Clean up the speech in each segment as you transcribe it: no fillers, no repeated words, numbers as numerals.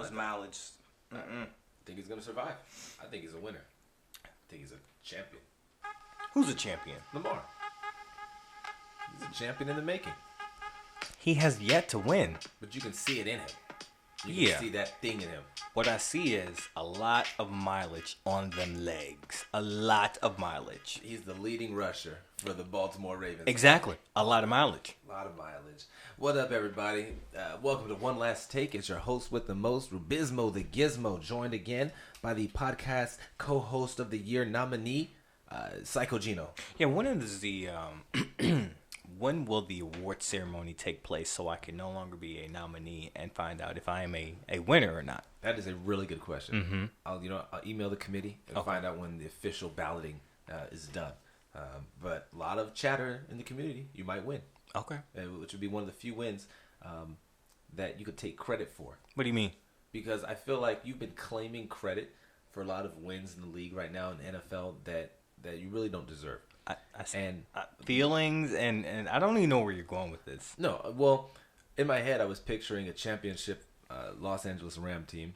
His mileage. I think he's going to survive. I think he's a winner. I think he's a champion. Who's a champion? Lamar. He's a champion in the making. He has yet to win. But you can see it in him. You can see that thing in him. What I see is a lot of mileage on them legs. A lot of mileage. He's the leading rusher for the Baltimore Ravens. Exactly. A lot of mileage. A lot of mileage. What up, everybody? Welcome to One Last Take. It's your host with the most, Rubizmo the Gizmo, joined again by the podcast co-host of the year nominee, PsychoGeno. Yeah, when will the award ceremony take place so I can no longer be a nominee and find out if I am a winner or not? That is a really good question. I'll email the committee and find out when the official balloting is done. But a lot of chatter in the community. You might win. Okay. Which would be one of the few wins that you could take credit for. What do you mean? Because I feel like you've been claiming credit for a lot of wins in the league right now in the NFL that you really don't deserve. Feelings and I don't even know where you're going with this. No, well, in my head I was picturing a championship Los Angeles Ram team,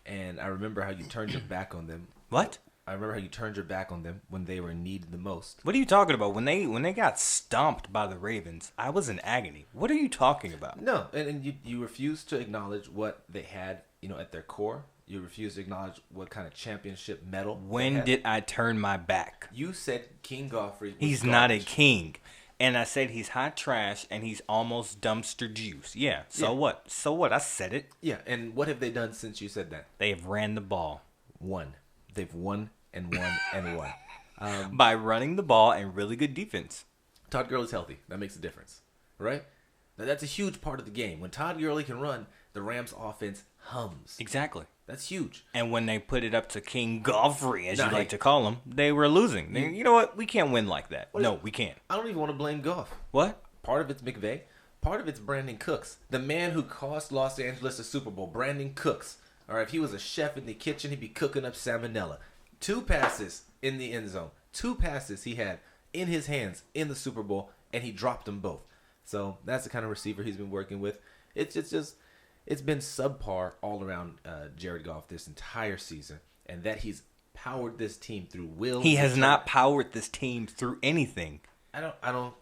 and I remember how you turned your back on them. What? I remember how you turned your back on them when they were needed the most. What are you talking about? When they got stomped by the Ravens, I was in agony. What are you talking about? No, and you refused to acknowledge what they had, at their core. You refused to acknowledge what kind of championship medal. When did I turn my back? You said King Godfrey was He's garbage. not a king. And I said he's hot trash and he's almost dumpster juice. Yeah, what? So what? I said it. Yeah, and what have they done since you said that? They have ran the ball. They've won and won and won. By running the ball and really good defense. Todd Gurley's healthy. That makes a difference, right? Now, that's a huge part of the game. When Todd Gurley can run, the Rams' offense hums. Exactly. That's huge. And when they put it up to King Godfrey, as you like to call him, they were losing. You know what? We can't win like that. No, we can't. I don't even want to blame Goff. What? Part of it's McVay. Part of it's Brandon Cooks. The man who cost Los Angeles a Super Bowl, Brandon Cooks. All right, if he was a chef in the kitchen, he'd be cooking up salmonella. 2 passes in the end zone. 2 passes he had in his hands in the Super Bowl, and he dropped them both. So that's the kind of receiver he's been working with. It's been subpar all around Jared Goff this entire season, and that he's powered this team through will. He has not powered this team through anything. What are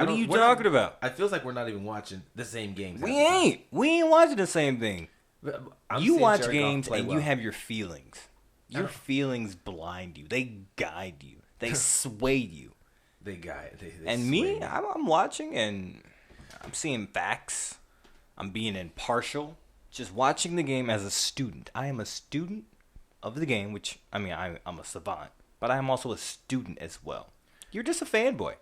you talking about? It feels like we're not even watching the same games. We ain't watching the same thing. You watch Jared games and you have your feelings. Your feelings blind you. They guide you. They sway you. They guide. They and me, I'm watching and I'm seeing facts. I'm being impartial. Just watching the game as a student. I am a student of the game, which, I'm a savant. But I am also a student as well. You're just a fanboy.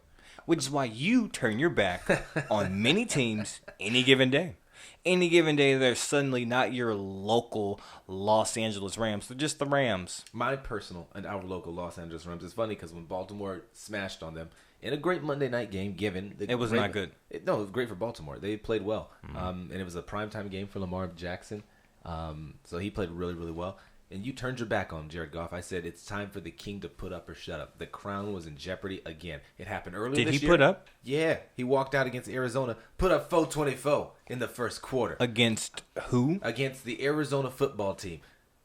Which is why you turn your back on many teams any given day. Any given day, they're suddenly not your local Los Angeles Rams. They're just the Rams. My personal and our local Los Angeles Rams is funny because when Baltimore smashed on them in a great Monday night game, it was not good. It was great for Baltimore. They played well. And it was a primetime game for Lamar Jackson. So he played really, really well. And you turned your back on Jared Goff. I said it's time for the king to put up or shut up. The crown was in jeopardy again. It happened earlier this year. Did he put up? Yeah. He walked out against Arizona, put up 424 in the first quarter. Against who? Against the Arizona football team.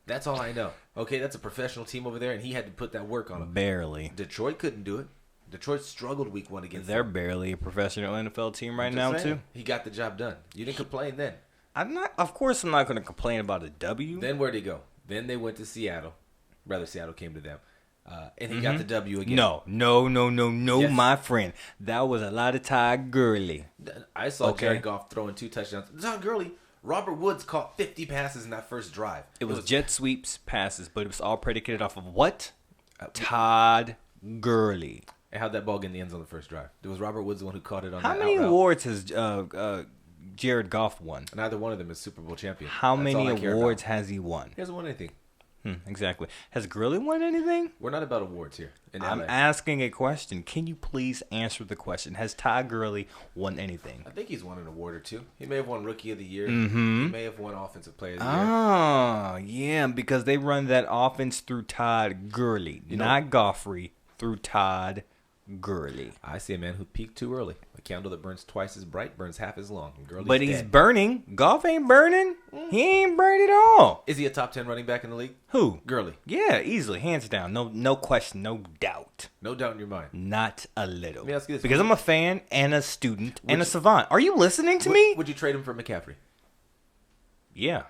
That's all I know. Okay, that's a professional team over there, and he had to put that work on them. Barely. Detroit couldn't do it. Detroit struggled week 1 against They're them. Barely a professional NFL team right now, too. He got the job done. You didn't complain then. Of course I'm not going to complain about a W. Then where'd he go? Then they went to Seattle. Rather, Seattle came to them. And he got the W again. No, yes. My friend. That was a lot of Todd Gurley. I saw Jared Goff throwing 2 touchdowns. Todd Gurley, Robert Woods caught 50 passes in that first drive. It was jet sweeps passes, but it was all predicated off of what? Todd Gurley. And how'd that ball get in the end zone the first drive? It was Robert Woods the one who caught it on How that many out route. awards has Jared Goff won? Neither one of them is Super Bowl champion. How many awards has he won? He hasn't won anything. Exactly. Has Gurley won anything? We're not about awards here. I'm asking a question. Can you please answer the question? Has Todd Gurley won anything? I think he's won an award or 2. He may have won Rookie of the Year. Mm-hmm. He may have won Offensive Player of the Year. Oh, yeah, because they run that offense through Todd Gurley, not Godfrey, through Todd Gurley. I see a man who peaked too early. A candle that burns twice as bright burns half as long. Gurley's But he's dead. burning. Goff ain't burning. He ain't burned at all. Is he a top 10 running back in the league? Who? Gurley. Yeah, easily, hands down. No question, no doubt. No doubt in your mind. Not a little. Let me ask you this. Because I'm a fan and a student and a savant. Are you listening to me? Would you trade him for McCaffrey? Yeah.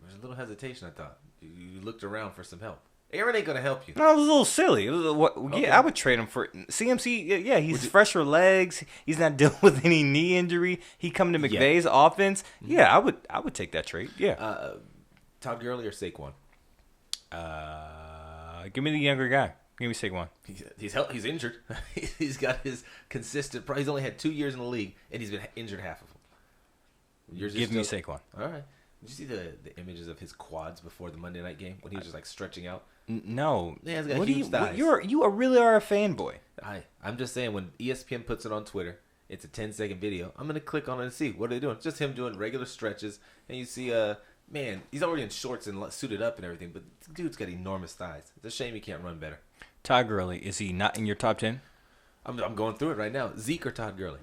There's a little hesitation, I thought. You looked around for some help. Aaron ain't going to help you. No, it was a little silly. Okay. Yeah, I would trade him for CMC. Yeah, he's fresher legs. He's not dealing with any knee injury. He coming to McVay's offense. Yeah, I would take that trade. Yeah. Todd Gurley or Saquon? Give me the younger guy. Give me Saquon. He's injured. He's got his consistent. He's only had 2 years in the league, and he's been injured half of them. Give me Saquon. All right. Did you see the images of his quads before the Monday night game when he was just like stretching out? No. Yeah, he's got huge thighs. You really are a fanboy. I'm just saying, when ESPN puts it on Twitter, it's a 10-second video. I'm gonna click on it and see what are they doing. It's just him doing regular stretches, and you see, man, he's already in shorts and suited up and everything, but this dude's got enormous thighs. It's a shame he can't run better. Todd Gurley, is he not in your top 10? I'm going through it right now. Zeke or Todd Gurley?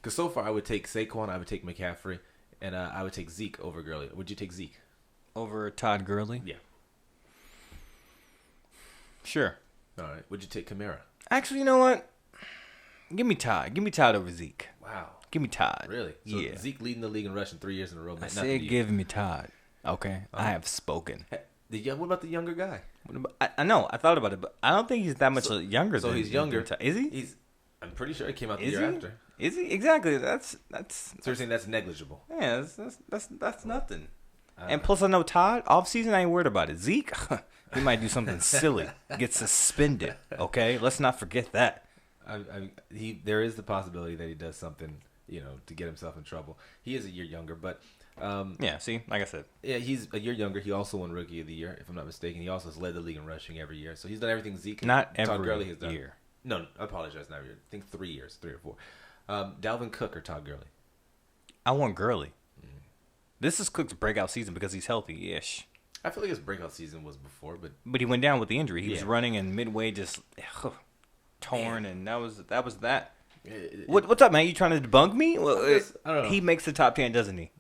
Because so far I would take Saquon, I would take McCaffrey, and I would take Zeke over Gurley. Would you take Zeke? Over Todd Gurley? Yeah. Sure. All right. Would you take Kamara? Actually, you know what? Give me Todd. Give me Todd over Zeke. Wow. Give me Todd. Really? So yeah. Zeke leading the league in rushing 3 years in a row. I said give me Todd. Okay. I have spoken. What about the younger guy? I know. I thought about it, but I don't think he's that much younger. So he's younger. Is he? I'm pretty sure he came out the year after. Is he? Exactly. That's. So you're saying that's negligible? Yeah, that's nothing. And plus, I know Todd. Off season, I ain't worried about it. Zeke, he might do something silly, get suspended. Okay, let's not forget that. There is the possibility that he does something, to get himself in trouble. He is a year younger, but yeah. See, like I said, yeah, he's a year younger. He also won Rookie of the Year, if I'm not mistaken. He also has led the league in rushing every year, so he's done everything Zeke. Not Todd every Gurley has done. year. No, I apologize. Not every year. I think 3 years, 3 or 4. Dalvin Cook or Todd Gurley? I want Gurley. This is Cook's breakout season because he's healthy-ish. I feel like his breakout season was before, but he went down with the injury. He was running and midway just torn, and that was that. What's up, man? You trying to debunk me? Well, I don't know. He makes the top 10, doesn't he?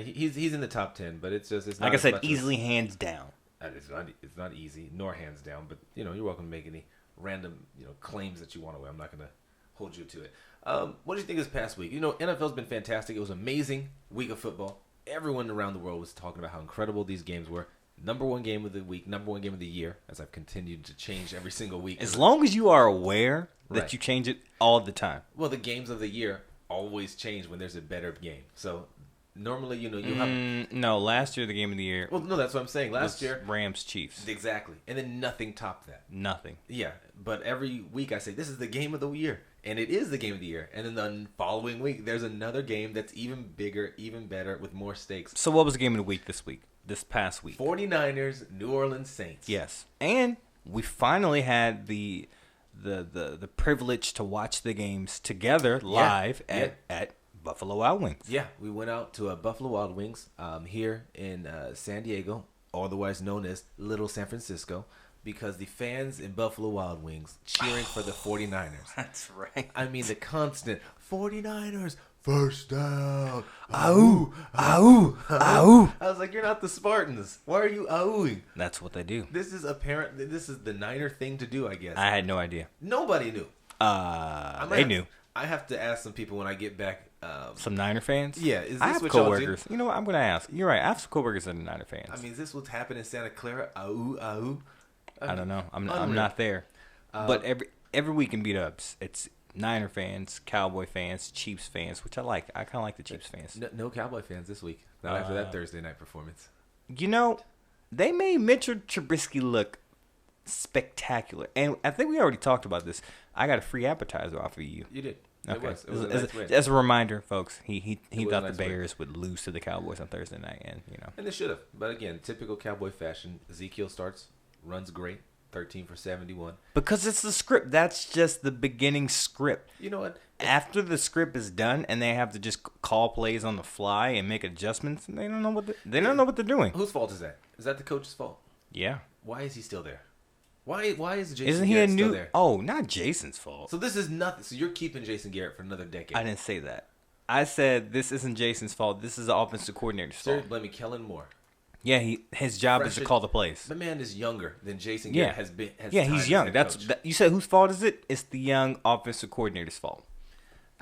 He's in the top 10, but it's not like I said, easily hands down. It's not easy nor hands down, but you're welcome to make any random claims that you want to. I'm not gonna hold you to it. What do you think of this past week? NFL's been fantastic. It was an amazing week of football. Everyone around the world was talking about how incredible these games were. Number one game of the week, number one game of the year, as I've continued to change every single week. As long as you are aware that you change it all the time. Well, the games of the year always change when there's a better game. So normally, you have... No, last year the game of the year... Well, no, that's what I'm saying. Last year... Rams-Chiefs. Exactly. And then nothing topped that. Nothing. Yeah, but every week I say, this is the game of the year. And it is the game of the year. And then the following week, there's another game that's even bigger, even better, with more stakes. So what was the game of the week this past week? 49ers, New Orleans Saints. Yes. And we finally had the privilege to watch the games together live at Buffalo Wild Wings. Yeah, we went out to Buffalo Wild Wings here in San Diego, otherwise known as Little San Francisco, because the fans in Buffalo Wild Wings cheering for the 49ers. That's right. I mean, the constant 49ers, first down. Ow, ow, ow. I was like, you're not the Spartans. Why are you oohing? That's what they do. This is apparent. This is the Niner thing to do, I guess. I had no idea. Nobody knew. They knew. I have to ask some people when I get back. Some Niner fans? Yeah. Is this I have what coworkers. You know what? I'm going to ask. You're right. I have some coworkers that are Niner fans. I mean, is this what's happened in Santa Clara? Ooh. I don't know. I'm not there. But every week in beat-ups, it's Niner fans, Cowboy fans, Chiefs fans, which I like. I kind of like the Chiefs fans. No Cowboy fans this week. Not after that Thursday night performance. They made Mitchell Trubisky look spectacular. And I think we already talked about this. I got a free appetizer off of you. You did. Okay. It was a nice win. As a reminder, folks, he thought nice the Bears would lose to the Cowboys on Thursday night, and And they should have. But again, typical Cowboy fashion. Ezekiel starts, runs great, 13 for 71. Because it's the script. That's just the beginning script. You know what? After the script is done and they have to just call plays on the fly and make adjustments, they don't know what they're doing. Whose fault is that? Is that the coach's fault? Yeah. Why is he still there? Why is Jason Isn't he Garrett a still new? there? Oh, not Jason's fault. So this is nothing. So you're keeping Jason Garrett for another decade. I didn't say that. I said this isn't Jason's fault. This is the offensive coordinator's So you're fault. blaming Kellen Moore. Yeah, his job is to call the plays. The man is younger than Jason Yeah, Garrett has been. he's young. You said whose fault is it? It's the young offensive coordinator's fault.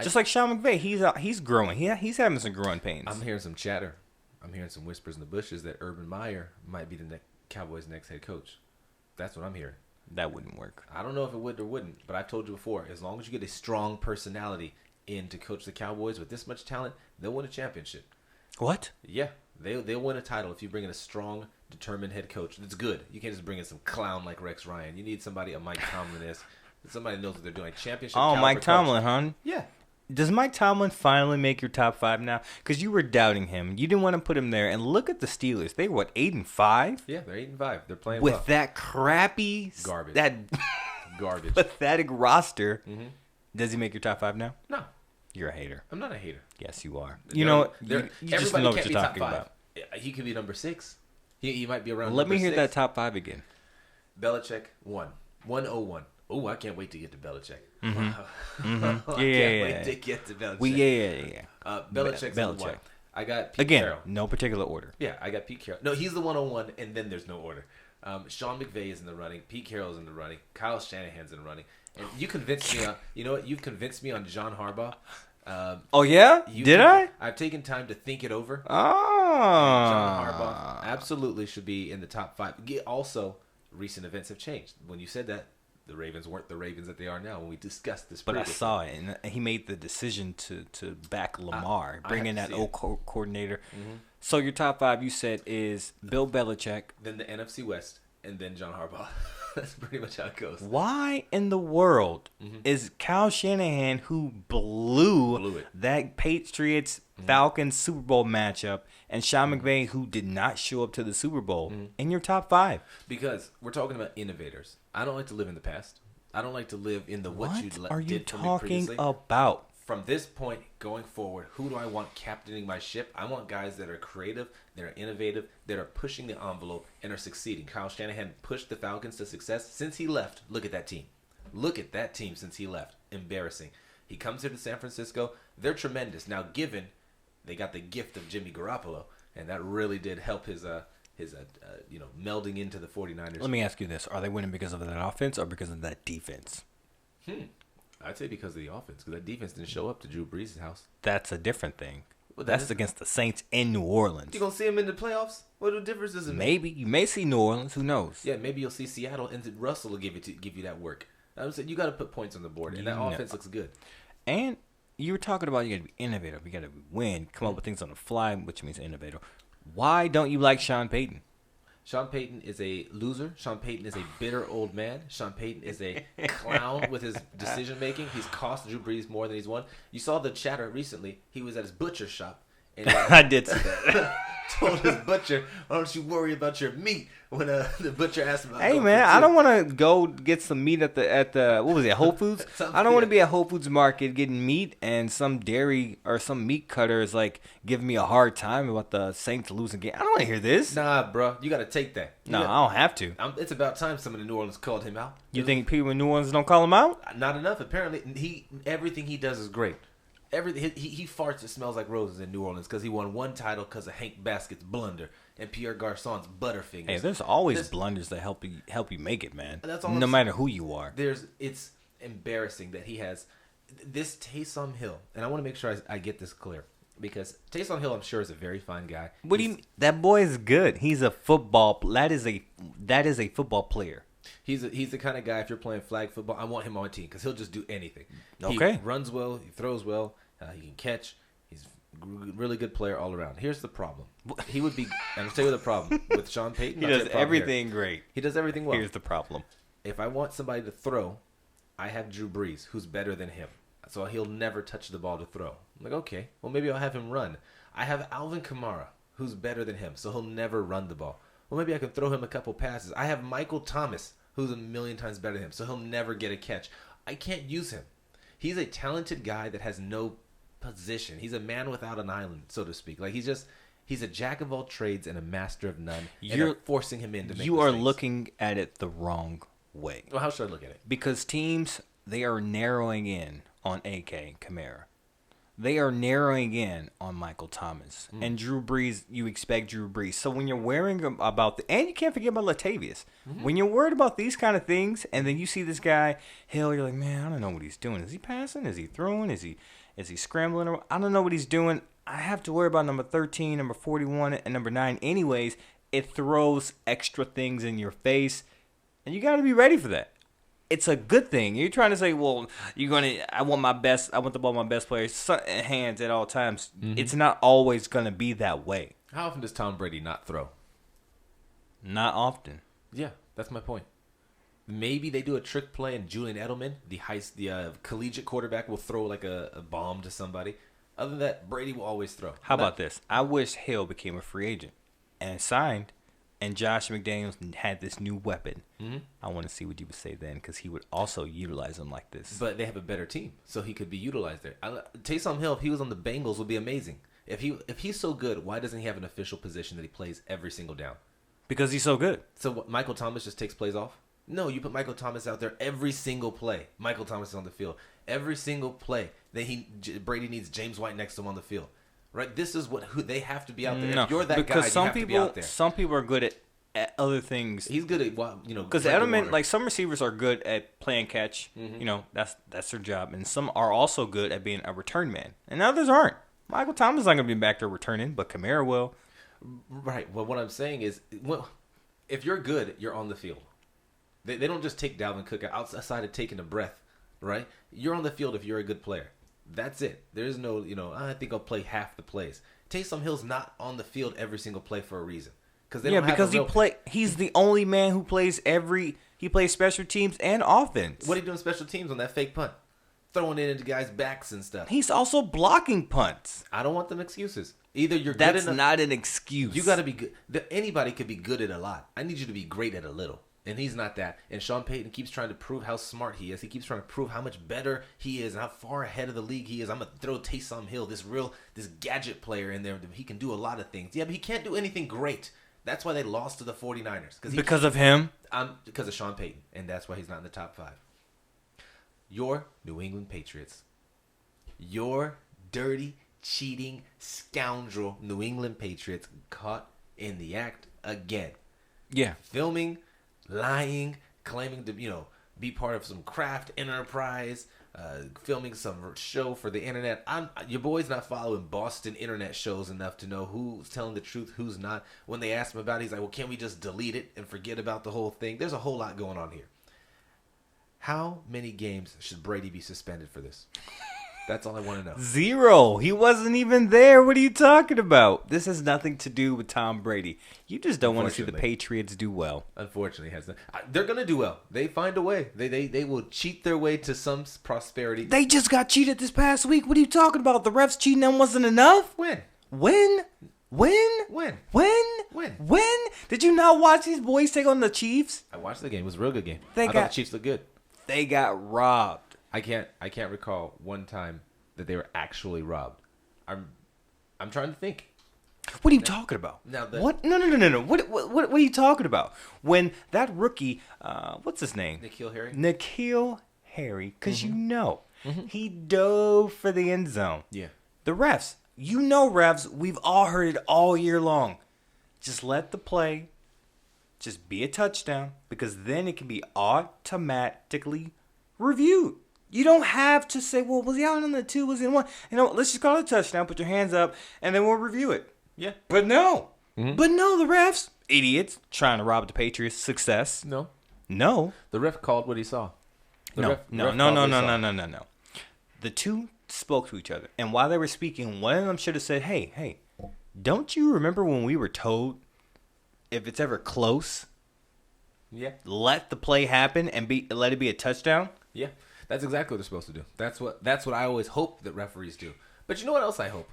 Just like Sean McVay, he's growing. He's having some growing pains. I'm hearing some chatter. I'm hearing some whispers in the bushes that Urban Meyer might be the Cowboys' next head coach. That's what I'm hearing. That wouldn't work. I don't know if it would or wouldn't, but I've told you before, as long as you get a strong personality in to coach the Cowboys with this much talent, they'll win a championship. What? Yeah, they'll win a title if you bring in a strong, determined head coach. That's good. You can't just bring in some clown like Rex Ryan. You need somebody, a Mike Tomlin is. Somebody knows what they're doing. Championship. Oh, Mike coach. Tomlin, huh? Yeah. Does Mike Tomlin finally make your top 5 now? Because you were doubting him. You didn't want to put him there. And look at the Steelers. They were, 8-5? Yeah, they're 8-5. They're playing with well. that crappy Garbage. That garbage. pathetic roster. Mm-hmm. Does he make your top 5 now? No. You're a hater. I'm not a hater. Yes, you are. You know, you just know what you're talking about. He could be number 6. He might be around. Let me hear 6. that top 5 again. Belichick 101. Oh, I can't wait to get to Belichick. Mm-hmm. I can't wait to get to Belichick. Belichick's Belichick. 1. I got Pete Again, Carroll. no particular order. Yeah, I got Pete Carroll. No, he's the 101, and then there's no order. Sean McVay is in the running. Pete Carroll's in the running. Kyle Shanahan's in the running. And you convinced me on. You know what? You've convinced me on John Harbaugh. Oh yeah? Did I? I've taken time to think it over. Oh. John Harbaugh absolutely should be in the top 5. Also, recent events have changed. When you said that, the Ravens weren't the Ravens that they are now when we discussed this. But I saw it, and he made the decision to back Lamar, bring in that old coordinator. Mm-hmm. So your top 5, you said, is Bill Belichick. Then the NFC West, and then John Harbaugh. That's pretty much how it goes. Why in the world is Kyle Shanahan, who blew that Patriots Falcons Super Bowl matchup, and Sean McVay, who did not show up to the Super Bowl, in your top 5? Because we're talking about innovators. I don't like to live in the past. I don't like to live in the what you are you did for me talking previously. about? From this point going forward, who do I want captaining my ship? I want guys that are creative, that are innovative, that are pushing the envelope and are succeeding. Kyle Shanahan pushed the Falcons to success since he left. Look at that team. Look at that team since he left. Embarrassing. He comes here to San Francisco. They're tremendous. Now, given they got the gift of Jimmy Garoppolo, and that really did help his melding into the 49ers. Let me ask you this. Are they winning because of that offense or because of that defense? I'd say because of the offense, because that defense didn't show up to Drew Brees' house. That's a different thing. Well, that's against the Saints in New Orleans. You gonna see him in the playoffs? What difference does it make? Maybe you may see New Orleans. Who knows? Yeah, maybe you'll see Seattle, and Russell will give you that work. I would say you got to put points on the board, and that offense looks good. And you were talking about you got to be innovative, you got to win, come up with things on the fly, which means innovative. Why don't you like Sean Payton? Sean Payton is a loser. Sean Payton is a bitter old man. Sean Payton is a clown with his decision making. He's cost Drew Brees more than he's won. You saw the chatter recently. He was at his butcher shop. And I did see that. Told his butcher, "Why don't you worry about your meat?" When the butcher asked him, "Hey man, I don't want to go get some meat at the what was it, Whole Foods? I don't want to be at Whole Foods market getting meat, and some dairy or some meat cutter is like giving me a hard time about the Saints losing game. I don't want to hear this. Nah, bro, you got to take that. I don't have to. It's about time someone in New Orleans called him out. You think people in New Orleans don't call him out? Not enough. Apparently, everything he does is great. He farts that smells like roses in New Orleans because he won one title because of Hank Baskett's blunder and Pierre Garçon's butterfingers. Hey, there's always blunders that help you make it, man. That's all no matter who you are. It's embarrassing that he has this Taysom Hill, and I want to make sure I get this clear because Taysom Hill, I'm sure, is a very fine guy. What do you mean? That boy is good. He's a football. That is a football player. He's the kind of guy, if you're playing flag football, I want him on my team because he'll just do anything. Okay. He runs well. He throws well. He can catch. He's a really good player all around. Here's the problem. He would be, and I'll tell you the problem with Sean Payton. He does everything great. He does everything well. Here's the problem. If I want somebody to throw, I have Drew Brees, who's better than him. So he'll never touch the ball to throw. I'm like, okay, well, maybe I'll have him run. I have Alvin Kamara, who's better than him, so he'll never run the ball. Well, maybe I can throw him a couple passes. I have Michael Thomas, who's a million times better than him, so he'll never get a catch. I can't use him. He's a talented guy that has no position. He's a man without an island, so to speak. Like he's a jack of all trades and a master of none. You're forcing him in to make You are mistakes. looking at it the wrong way. Well, how should I look at it? Because teams, they are narrowing in on AK Kamara. They are narrowing in on Michael Thomas. And Drew Brees, you expect Drew Brees. So when you're worrying about and you can't forget about Latavius. When you're worried about these kind of things, and then you see this guy, Hill, you're like, man, I don't know what he's doing. Is he passing? Is he throwing? Is he scrambling? I don't know what he's doing. I have to worry about number 13, number 41, and number 9 anyways. It throws extra things in your face, and you got to be ready for that. It's a good thing. You're trying to say, well, I want the ball in my best player's hands at all times. It's not always going to be that way. How often does Tom Brady not throw? Not often. Yeah, that's my point. Maybe they do a trick play and Julian Edelman, the collegiate quarterback, will throw like a bomb to somebody. Other than that, Brady will always throw. How about this? I wish Hill became a free agent and signed, and Josh McDaniels had this new weapon. I want to see what you would say then, because he would also utilize him like this. But they have a better team, so he could be utilized there. Taysom Hill, if he was on the Bengals, would be amazing. If he's so good, why doesn't he have an official position that he plays every single down? Because he's so good. So what, Michael Thomas just takes plays off? No, you put Michael Thomas out there every single play. Michael Thomas is on the field. Every single play. Brady needs James White next to him on the field. Right? This is who they have to be out there. No, if you're that because guy, you have to be out there. Some people are good at other things. He's good at because Edelman, like some receivers are good at playing catch. That's their job, and some are also good at being a return man, and others aren't. Michael Thomas is not going to be back there returning, but Kamara will. Right. Well, what I'm saying is, if you're good, you're on the field. They don't just take Dalvin Cook outside of taking a breath, right? You're on the field if you're a good player. That's it. There's no, I think I'll play half the plays. Taysom Hill's not on the field every single play for a reason. He's the only man who plays he plays special teams and offense. What are you doing special teams on that fake punt? Throwing it into guys' backs and stuff. He's also blocking punts. I don't want them excuses. Either you're good enough. That's not an excuse. You got to be good. Anybody could be good at a lot. I need you to be great at a little. And he's not that. And Sean Payton keeps trying to prove how smart he is. He keeps trying to prove how much better he is and how far ahead of the league he is. I'm going to throw Taysom Hill, this gadget player in there. He can do a lot of things. Yeah, but he can't do anything great. That's why they lost to the 49ers. Because of him? Because of Sean Payton. And that's why he's not in the top 5. Your New England Patriots. Your dirty, cheating, scoundrel New England Patriots caught in the act again. Yeah. Filming, lying, claiming to, be part of some craft enterprise, filming some show for the internet. Your boy's not following Boston internet shows enough to know who's telling the truth, who's not. When they ask him about it, he's like, well, can't we just delete it and forget about the whole thing? There's a whole lot going on here. How many games should Brady be suspended for this? That's all I want to know. 0. He wasn't even there. What are you talking about? This has nothing to do with Tom Brady. You just don't want to see the Patriots do well. Unfortunately, they're going to do well. They find a way. They will cheat their way to some prosperity. They just got cheated this past week. What are you talking about? The refs cheating them wasn't enough? When? Did you not watch these boys take on the Chiefs? I watched the game. It was a real good game. I thought the Chiefs looked good. They got robbed. I can't recall one time that they were actually robbed. I'm trying to think. What are you talking about? What? No. What are you talking about? When that rookie, what's his name? N'Keal Harry, because he dove for the end zone. Yeah. The refs, refs, we've all heard it all year long. Just let the play just be a touchdown, because then it can be automatically reviewed. You don't have to say, well, was he out on the 2? Was he in 1? Let's just call it a touchdown. Put your hands up, and then we'll review it. Yeah. But no. The refs, idiots, trying to rob the Patriots' success. No. The ref called what he saw. No. The two spoke to each other, and while they were speaking, one of them should have said, hey, don't you remember when we were told if it's ever close, let the play happen and let it be a touchdown? Yeah. That's exactly what they're supposed to do. That's what I always hope that referees do. But you know what else I hope?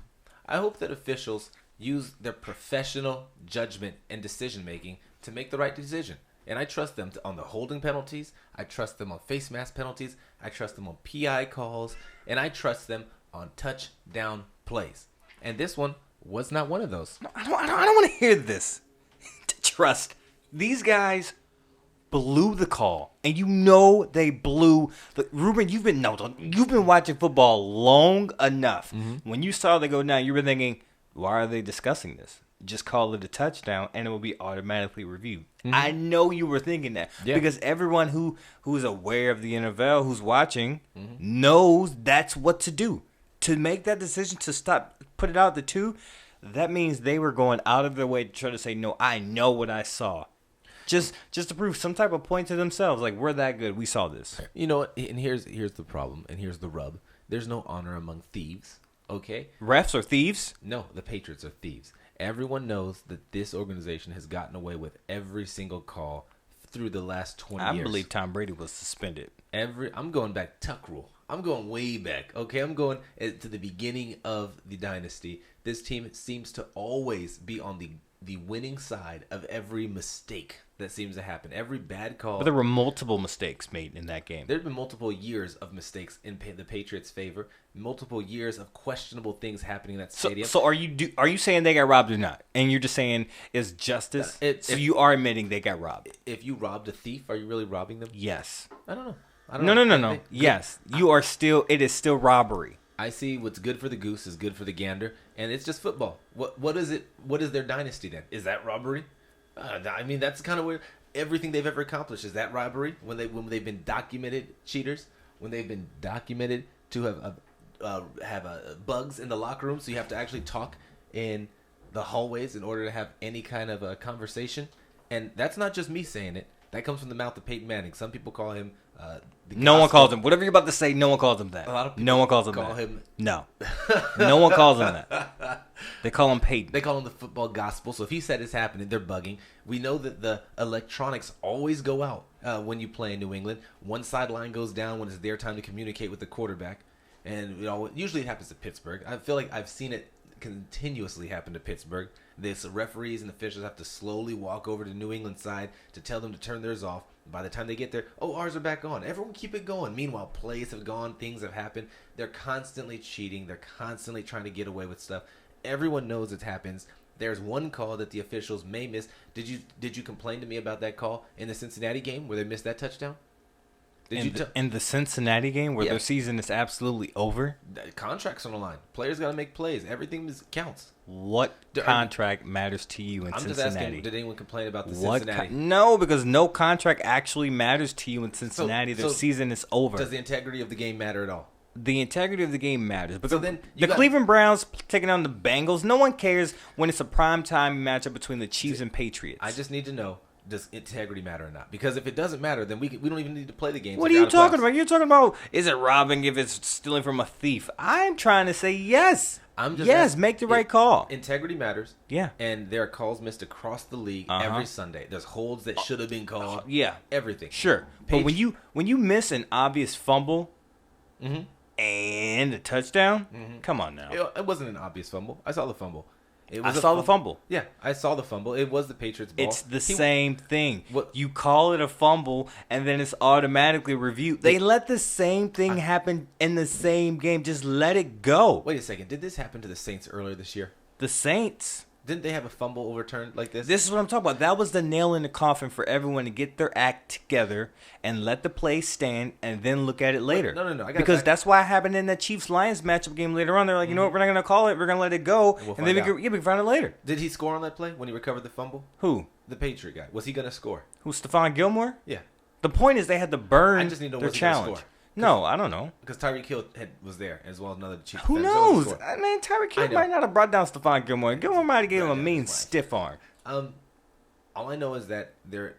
I hope that officials use their professional judgment and decision making to make the right decision. And I trust them on the holding penalties. I trust them on face mask penalties. I trust them on PI calls. And I trust them on touchdown plays. And this one was not one of those. No, I don't want to hear this. To trust. These guys blew the call, and you know they blew the Ruben. You've been watching football long enough. Mm-hmm. When you saw they go down, you were thinking, why are they discussing this? Just call it a touchdown, and it will be automatically reviewed. Mm-hmm. I know you were thinking that because everyone who's aware of the NFL, who's watching, knows that's what to do. To make that decision to stop, put it out the 2, that means they were going out of their way to try to say, no, I know what I saw. Just to prove some type of point to themselves, like, we're that good. We saw this. You know what? And here's the problem, and here's the rub. There's no honor among thieves, okay? Refs are thieves? No, the Patriots are thieves. Everyone knows that this organization has gotten away with every single call through the last 20 years. I believe Tom Brady was suspended. I'm going back Tuck rule. I'm going way back, okay? I'm going to the beginning of the dynasty. This team seems to always be on the winning side of every mistake that seems to happen. Every bad call. But there were multiple mistakes made in that game. There have been multiple years of mistakes in the Patriots' favor. Multiple years of questionable things happening in that stadium. So are you saying they got robbed or not? And you're just saying it's justice? So you are admitting they got robbed? If you robbed a thief, are you really robbing them? Yes. I don't know. No. Yes. You are still. It is still robbery. I see what's good for the goose is good for the gander, and it's just football. What is it? What is their dynasty then? Is that robbery? I mean, that's kind of weird. Everything they've ever accomplished, is that robbery? When they've been documented cheaters, when they've been documented to have bugs in the locker room, so you have to actually talk in the hallways in order to have any kind of a conversation. And that's not just me saying it. That comes from the mouth of Peyton Manning. Some people call him. No one calls him. Whatever you're about to say, no one calls him that. A lot of people no one calls him call that. him. No. No one calls him that. They call him Peyton. They call him the football gospel. So if he said it's happening, they're bugging. We know that the electronics always go out when you play in New England. One sideline goes down when it's their time to communicate with the quarterback. And usually it happens to Pittsburgh. I feel like I've seen it continuously happen to Pittsburgh. The referees and officials have to slowly walk over to the New England side to tell them to turn theirs off. By the time they get there, ours are back on. Everyone keep it going. Meanwhile, plays have gone, things have happened. They're constantly cheating. They're constantly trying to get away with stuff. Everyone knows it happens. There's one call that the officials may miss. Did you complain to me about that call in the Cincinnati game where they missed that touchdown? In the Cincinnati game where their season is absolutely over? Contracts on the line. Players got to make plays. Everything counts. What contract matters to you in Cincinnati? I'm just asking, did anyone complain about the Cincinnati? No, because no contract actually matters to you in Cincinnati. Their season is over. Does the integrity of the game matter at all? The integrity of the game matters. Because the Cleveland Browns taking on the Bengals, no one cares when it's a primetime matchup between the Chiefs and Patriots. I just need to know, does integrity matter or not? Because if it doesn't matter, then we don't even need to play the game. What are you talking about? You're talking about, is it robbing if it's stealing from a thief? I'm trying to say yes. Make the right call. Integrity matters. Yeah. And there are calls missed across the league every Sunday. There's holds that should have been called. Everything. Sure. But when you miss an obvious fumble and a touchdown, come on now. It wasn't an obvious fumble. I saw the fumble. I saw the fumble. Yeah, I saw the fumble. It was the Patriots' ball. It's the same thing. You call it a fumble, and then it's automatically reviewed. They let the same thing happen in the same game. Just let it go. Wait a second. Did this happen to the Saints earlier this year? The Saints? Didn't they have a fumble overturned like this? This is what I'm talking about. That was the nail in the coffin for everyone to get their act together and let the play stand and then look at it later. Wait, no. Because that's why it happened in that Chiefs-Lions matchup game later on. They're like, you know what? We're not going to call it. We're going to let it go. And then we can find it later. Did he score on that play when he recovered the fumble? Who? The Patriot guy. Was he going to score? Who, Stephon Gilmore? Yeah. The point is they had to burn their challenge. Score? No, I don't know. Because Tyreek Hill was there, as well as another Chiefs. Who knows? I mean, Tyreek Hill might not have brought down Stephon Gilmore. Gilmore might have given him a mean stiff arm. All I know is that the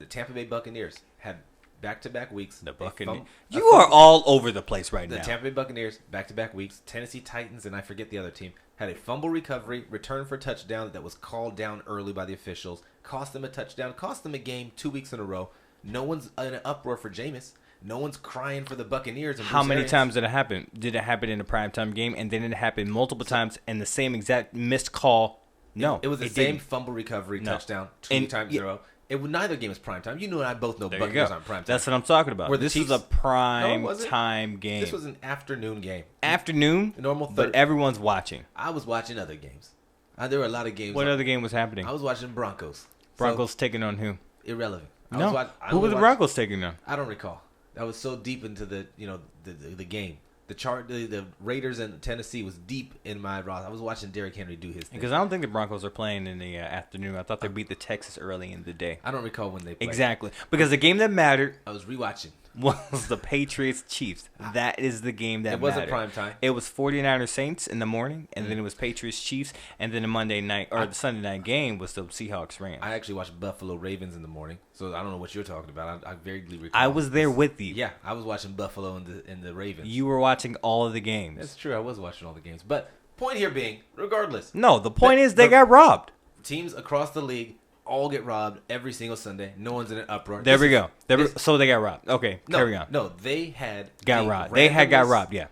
Tampa Bay Buccaneers had back-to-back weeks. The Buccaneers. You are all over the place right now. The Tampa Bay Buccaneers, back-to-back weeks. Tennessee Titans, and I forget the other team, had a fumble recovery, return for a touchdown that was called down early by the officials. Cost them a touchdown. Cost them a game 2 weeks in a row. No one's in an uproar for Jameis. No one's crying for the Buccaneers. How many times did it happen? Did it happen in a primetime game, and then it happened multiple times, and the same exact missed call? No. It was the same fumble recovery touchdown 2 times in a row. Neither game is primetime. You and I both know Buccaneers aren't primetime. That's what I'm talking about. This is a prime time game. This was an afternoon game. Afternoon? Normal third. But everyone's watching. I was watching other games. There were a lot of games. What other game was happening? I was watching Broncos. Broncos taking on who? Irrelevant. No. Who were the Broncos taking them? I don't recall. I was so deep into the game. The Raiders and Tennessee was deep in my roster. I was watching Derrick Henry do his thing. Because I don't think the Broncos are playing in the afternoon. I thought they beat the Texas early in the day. I don't recall when they played. Exactly. Because the game that mattered I was rewatching. was the Patriots-Chiefs. That is the game that mattered. It wasn't prime time. It was 49ers Saints in the morning, and then it was Patriots-Chiefs, and then the Monday night or the Sunday night game was the Seahawks Rams. I actually watched Buffalo Ravens in the morning, so I don't know what you're talking about. I vaguely recall. I was there with you. Yeah, I was watching Buffalo and the Ravens. You were watching all of the games. That's true. I was watching all the games. But point here being, regardless. No, the point is they got robbed. Teams across the league all get robbed every single Sunday. No one's in an uproar. There we go. So they got robbed. Okay, carry on. No, they had got robbed. They had got robbed. Yeah.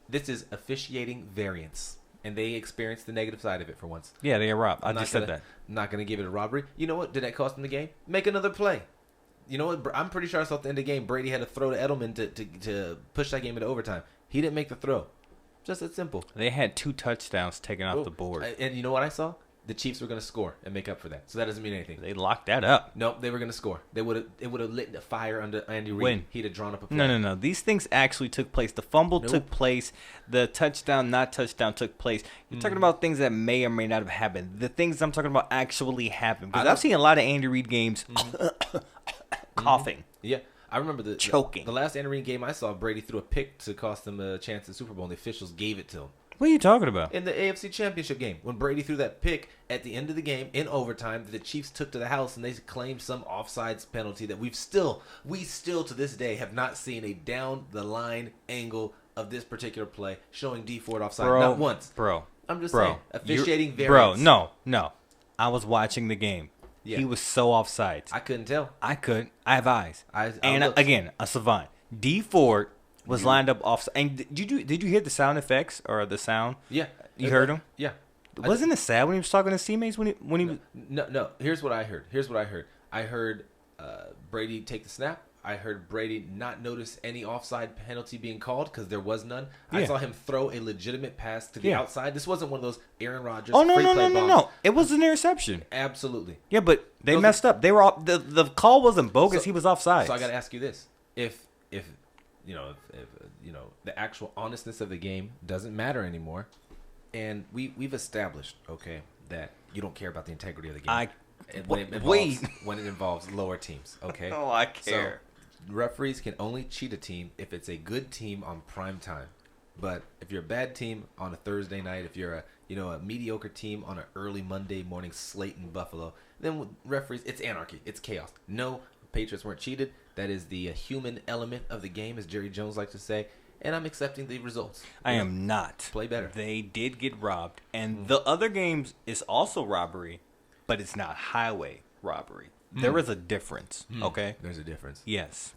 This is officiating variance, and they experienced the negative side of it for once. Yeah, they got robbed. I just said that. I'm not going to give it a robbery. You know what? Did that cost them the game? Make another play. You know what? I'm pretty sure I saw at the end of the game, Brady had to throw to Edelman to push that game into overtime. He didn't make the throw. Just that simple. They had 2 touchdowns taken off the board. And you know what I saw? The Chiefs were going to score and make up for that. So that doesn't mean anything. They locked that up. Nope, they were going to score. It would have lit the fire under Andy Reid. When? He'd have drawn up a play. No. These things actually took place. The fumble took place. The touchdown, not touchdown, took place. You're talking about things that may or may not have happened. The things I'm talking about actually happened. Because I've seen a lot of Andy Reid games coughing. Yeah. I remember choking. The last Andy Reid game I saw, Brady threw a pick to cost them a chance at the Super Bowl, and the officials gave it to him. What are you talking about? In the AFC Championship game, when Brady threw that pick at the end of the game in overtime, the Chiefs took to the house and they claimed some offsides penalty that we still to this day have not seen a down the line angle of this particular play showing D Ford offside. Not once. I'm just saying. Officiating variance. No. I was watching the game. Yeah. He was so offsides. I couldn't tell. I couldn't. I have eyes. And looked. Again, a savant. D Ford was lined up off. And did you hear the sound effects or the sound? Yeah, you heard him. Yeah, wasn't it sad when he was talking to his teammates when he was? No. Here's what I heard. I heard Brady take the snap. I heard Brady not notice any offside penalty being called because there was none. Yeah. I saw him throw a legitimate pass to the outside. This wasn't one of those Aaron Rodgers. Oh no! It was an interception. Absolutely. Yeah, but they messed up. They were off. The call wasn't bogus. He was offside. So I got to ask you this: if the actual honestness of the game doesn't matter anymore, and we've established that you don't care about the integrity of the game when it involves lower teams. Okay. Oh, I care. So referees can only cheat a team if it's a good team on prime time. But if you're a bad team on a Thursday night, if you're a mediocre team on an early Monday morning slate in Buffalo, then with referees, it's anarchy, it's chaos. No, Patriots weren't cheated. That is the human element of the game, as Jerry Jones likes to say, and I'm accepting the results. I am not. Play better. They did get robbed, and the other games is also robbery, but it's not highway robbery. There is a difference. Okay, there's a difference. Yes.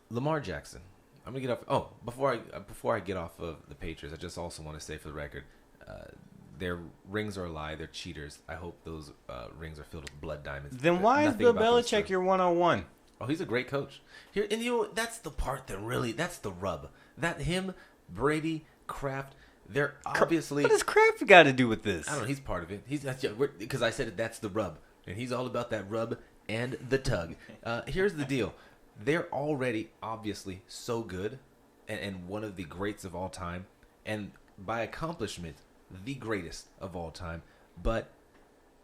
Lamar Jackson. I'm gonna get off. Oh, before I get off of the Patriots, I just also want to say for the record, their rings are a lie. They're cheaters. I hope those rings are filled with blood diamonds. Then why is Bill Belichick your 101? Oh, he's a great coach. Here, and that's the part that's the rub. That him, Brady, Kraft, they're obviously. What does Kraft got to do with this? I don't know. He's part of it. Because I said that's the rub, and he's all about that rub and the tug. Here's the deal. They're already obviously so good and one of the greats of all time, and by accomplishment, the greatest of all time, but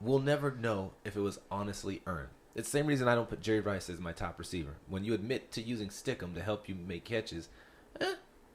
we'll never know if it was honestly earned. It's the same reason I don't put Jerry Rice as my top receiver. When you admit to using Stickum to help you make catches,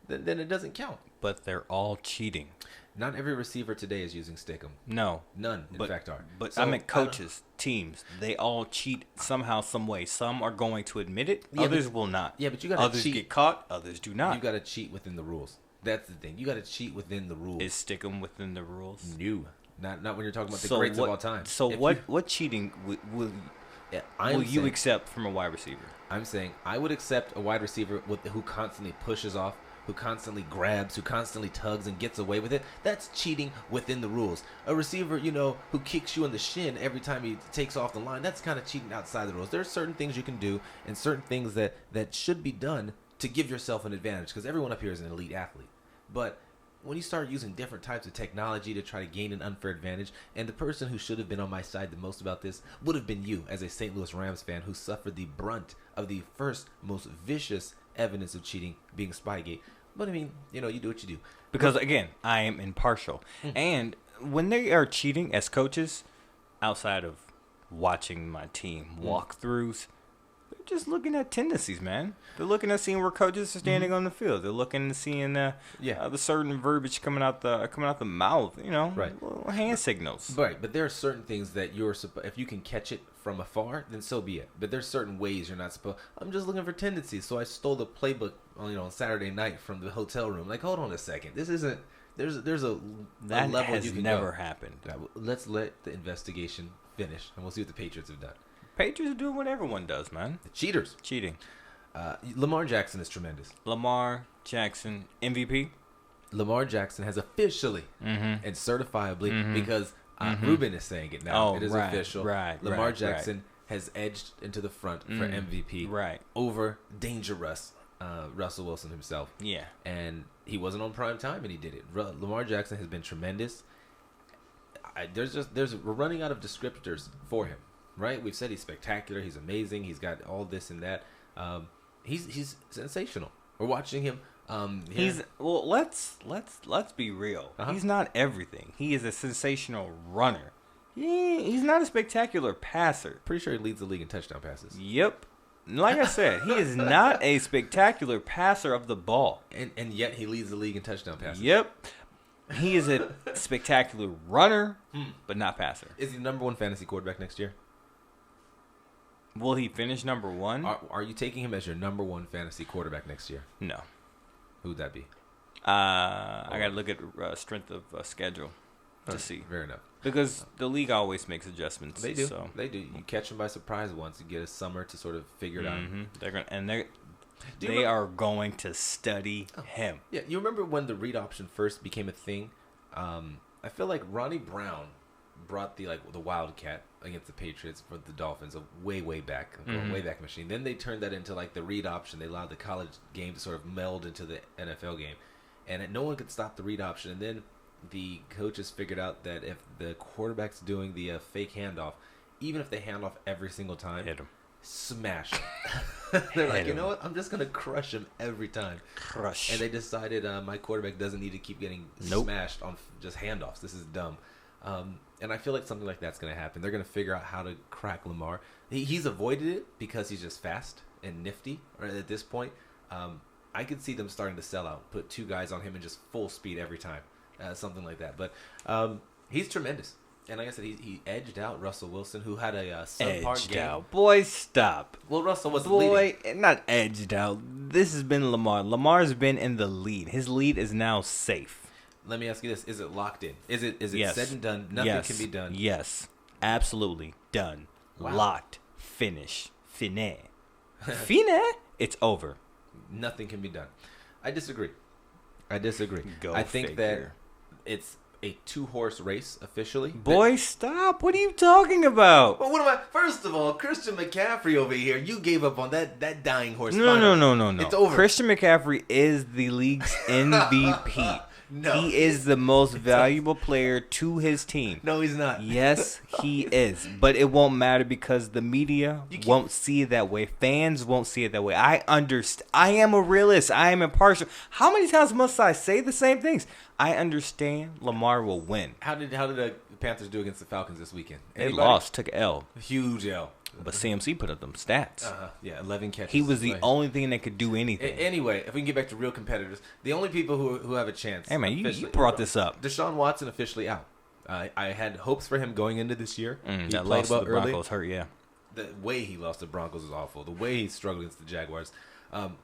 then it doesn't count. But they're all cheating. Not every receiver today is using Stickum. No. None, in fact, are. But so, I meant coaches, teams. They all cheat somehow, some way. Some are going to admit it. Others will not. Yeah, but you got to cheat. Others get caught. Others do not. You got to cheat within the rules. That's the thing. You got to cheat within the rules. Is Stickum within the rules? No. Not when you're talking about the greats of all time. So what cheating will you accept from a wide receiver? I'm saying I would accept a wide receiver who constantly pushes off, who constantly grabs, who constantly tugs and gets away with it. That's cheating within the rules. A receiver, who kicks you in the shin every time he takes off the line, that's kind of cheating outside the rules. There are certain things you can do and certain things that should be done to give yourself an advantage, because everyone up here is an elite athlete. But when you start using different types of technology to try to gain an unfair advantage, and the person who should have been on my side the most about this would have been you as a St. Louis Rams fan who suffered the brunt of the first most vicious evidence of cheating being Spygate. But I mean, you do what you do. Because again, I am impartial. And when they are cheating as coaches, outside of watching my team walkthroughs, they're just looking at tendencies, man. They're looking at seeing where coaches are standing on the field. They're looking at seeing the certain verbiage coming out the mouth. Right. Little hand signals. Right, but there are certain things that if you can catch it from afar, then so be it. But there's certain ways you're not supposed. I'm just looking for tendencies, so I stole the playbook, on Saturday night from the hotel room. Like, hold on a second, this isn't. There's a that level has you can never go. happened. Let's let the investigation finish, and we'll see what the Patriots have done. Patriots are doing what everyone does, man. The cheaters. Cheating. Lamar Jackson is tremendous. Lamar Jackson, MVP. Lamar Jackson has officially and certifiably, because Ruben is saying it now. It is official. Lamar Jackson has edged into the front for MVP over dangerous Russell Wilson himself. Yeah. And he wasn't on prime time, and he did it. Lamar Jackson has been tremendous. We're running out of descriptors for him, right? We've said he's spectacular. He's amazing. He's got all this and that. He's sensational. We're watching him. Let's be real. He's not everything. He is a sensational runner. He's not a spectacular passer. Pretty sure he leads the league in touchdown passes. Yep. Like I said, he is not a spectacular passer of the ball. And yet he leads the league in touchdown passes. Yep. He is a spectacular runner, but not passer. Is he the number one fantasy quarterback next year? Will he finish number one? Are you taking him as your number one fantasy quarterback next year? No. Who would that be? I got to look at strength of schedule to see. Fair enough. Because the league always makes adjustments. They do. So. They do. You catch them by surprise once. You get a summer to sort of figure it out. They are going to study him. Yeah, you remember when the read option first became a thing? I feel like Ronnie Brown brought the Wildcat against the Patriots for the Dolphins way back, way back machine. Then they turned that into the read option. They allowed the college game to sort of meld into the NFL game, and no one could stop the read option. And then the coaches figured out that if the quarterback's doing the fake handoff, even if they hand off every single time, hit him, smash him. They're like, you know what? I'm just gonna crush him every time. Crush. And they decided my quarterback doesn't need to keep getting smashed on just handoffs. This is dumb. And I feel like something like that's going to happen. They're going to figure out how to crack Lamar. He's avoided it because he's just fast and nifty. Right at this point, I could see them starting to sell out, put two guys on him and just full speed every time, something like that. But he's tremendous. And like I said, he edged out Russell Wilson, who had a subpar game. Out. Boy, stop. Well, Russell was leading. Not edged out. This has been Lamar. Lamar's been in the lead. His lead is now safe. Let me ask you this: is it locked in? Is it yes. said and done? Nothing can be done. Yes, absolutely done. Wow. Locked. Finish. Fine. Fine. It's over. Nothing can be done. I disagree. I think that it's a 2-horse race officially. Boy, stop! What are you talking about? Well, what am I? First of all, Christian McCaffrey over here. You gave up on that dying horse. No. It's over. Christian McCaffrey is the league's MVP. No. He is the most valuable player to his team. No, he's not. Yes, he is. But it won't matter because the media won't see it that way. Fans won't see it that way. I understand. I am a realist. I am impartial. How many times must I say the same things? I understand Lamar will win. How did the Panthers do against the Falcons this weekend? They lost, took an L. Huge L. But CMC put up them stats. Yeah, 11 catches. He was the only thing that could do anything. Anyway, if we can get back to real competitors, the only people who have a chance. Hey, man, you brought this up. Deshaun Watson officially out. I had hopes for him going into this year. He that lost to the Broncos hurt, yeah. The way he lost to the Broncos is awful. The way he struggled against the Jaguars.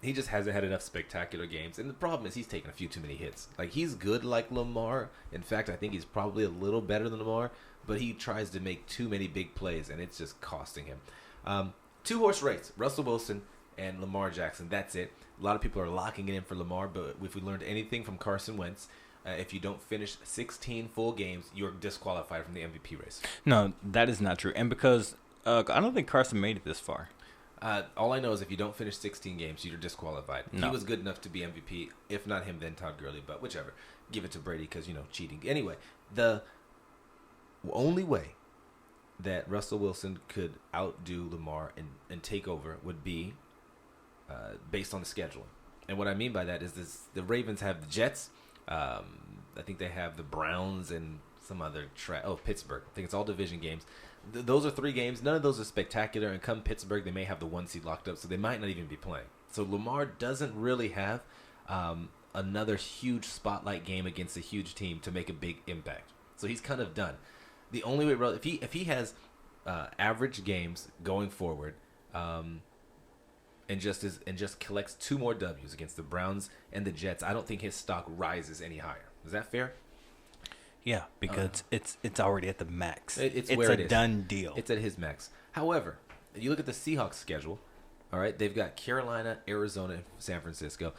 He just hasn't had enough spectacular games. And the problem is he's taken a few too many hits. Like, he's good like Lamar. In fact, I think he's probably a little better than Lamar. But he tries to make too many big plays, and it's just costing him. 2-horse race, Russell Wilson and Lamar Jackson. That's it. A lot of people are locking it in for Lamar, but if we learned anything from Carson Wentz, if you don't finish 16 full games, you're disqualified from the MVP race. No, that is not true. And because I don't think Carson made it this far. All I know is if you don't finish 16 games, you're disqualified. No. He was good enough to be MVP. If not him, then Todd Gurley. But whichever. Give it to Brady because, cheating. Anyway, the only way that Russell Wilson could outdo Lamar and take over would be based on the scheduling. And what I mean by that is the Ravens have the Jets. I think they have the Browns and some other Pittsburgh. I think it's all division games. Those are 3 games. None of those are spectacular. And come Pittsburgh, they may have the 1 seed locked up, so they might not even be playing. So Lamar doesn't really have another huge spotlight game against a huge team to make a big impact. So he's kind of done. The only way, if he has average games going forward, and just collects 2 more W's against the Browns and the Jets, I don't think his stock rises any higher. Is that fair? Yeah, because it's already at the max. It's where it is. Done deal. It's at his max. However, you look at the Seahawks schedule. All right, they've got Carolina, Arizona, and San Francisco.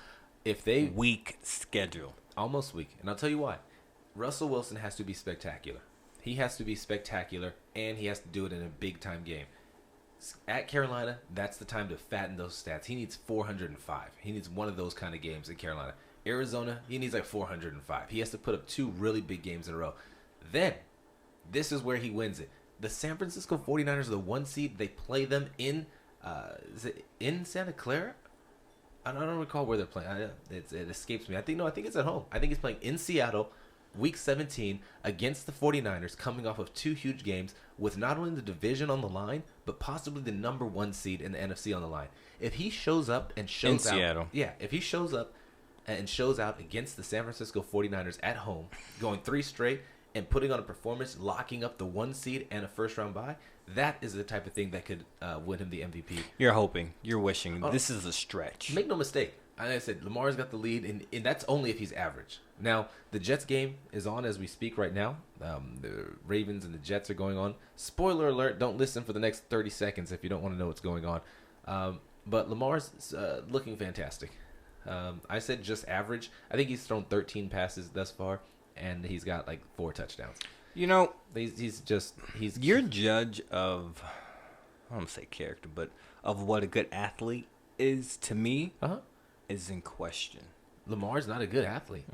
Weak schedule, almost weak, and I'll tell you why. Russell Wilson has to be spectacular. He has to be spectacular, and he has to do it in a big-time game. At Carolina, that's the time to fatten those stats. He needs 405. He needs one of those kind of games in Carolina. Arizona, he needs like 405. He has to put up 2 really big games in a row. Then, this is where he wins it. The San Francisco 49ers are the 1 seed. They play them in, is it in Santa Clara? I don't recall where they're playing. It escapes me. I think it's at home. I think he's playing in Seattle, Week 17, against the 49ers, coming off of 2 huge games with not only the division on the line, but possibly the number 1 seed in the NFC on the line. If he shows up and shows out... In Seattle. Yeah, if he shows up and shows out against the San Francisco 49ers at home, going 3 straight and putting on a performance, locking up the 1 seed and a first-round bye, that is the type of thing that could win him the MVP. You're hoping. You're wishing. This is a stretch. Make no mistake. Like I said, Lamar's got the lead, and that's only if he's average. Now, the Jets game is on as we speak right now. The Ravens and the Jets are going on. Spoiler alert, don't listen for the next 30 seconds if you don't want to know what's going on. But Lamar's looking fantastic. I said just average. I think he's thrown 13 passes thus far, and he's got like 4 touchdowns. He's your judge of, I don't want to say character, but of what a good athlete is to me is in question. Lamar's not a good athlete.